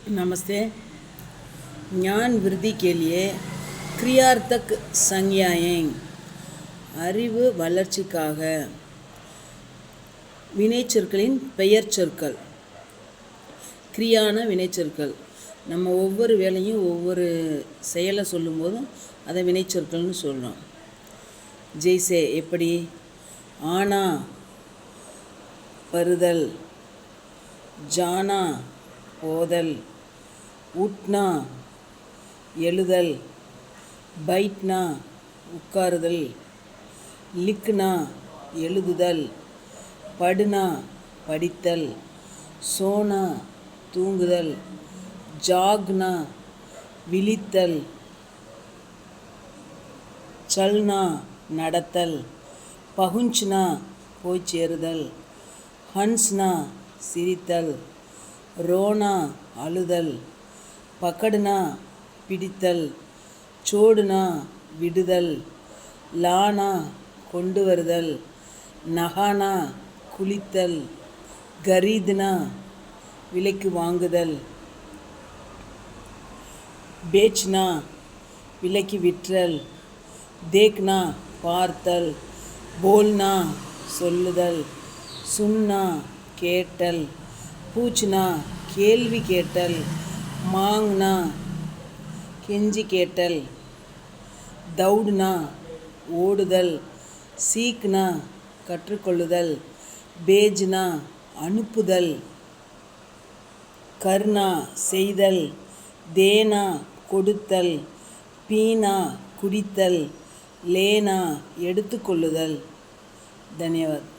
नमस्ते। ज्ञान वृद्धि के लिए क्रियार्थक संज्ञाएं அறிவு வளர்ச்சிக்காக வினைச்சொற்களின் பெயர் சொற்கள். கிரியான வினைச்சொற்கள். நம்ம ஒவ்வொரு வேலையும் ஒவ்வொரு செயலை சொல்லும்போதும் அதை வினைச்சொற்கள்னு சொல்கிறோம். ஜெய்சே எப்படி, ஆனா வருதல், ஜானா போதல், உட்னா எழுதல், பைட்னா உட்காருதல், லிக்னா எழுதுதல், படுனா படித்தல், சோனா தூங்குதல், ஜாக்னா விழித்தல், சல்னா நடத்தல், பகுஞ்ச்னா போய் சேருதல், ஹன்ஸ்னா சிரித்தல், ரோனா அழுதல், பக்கடுனா பிடித்தல், சோடுனா விடுதல், லானா கொண்டு வருதல், நகானா குளித்தல், கரீதுனா விலைக்கு வாங்குதல், பேச்னா விலைக்கு விற்றல், தேக்னா பார்த்தல், போல்னா சொல்லுதல், சுன்னா கேட்டல், பூச்னா கேள்வி கேட்டல், மாங்னா கெஞ்சி கேட்டல், தௌடுனா ஓடுதல், சீக்னா கற்றுக்கொள்ளுதல், பேஜ்னா அனுப்புதல், கர்னா செய்தல், தேனா கொடுத்தல், பீனா குடித்தல், லேனா எடுத்துக்கொள்ளுதல். தன்யவாத்.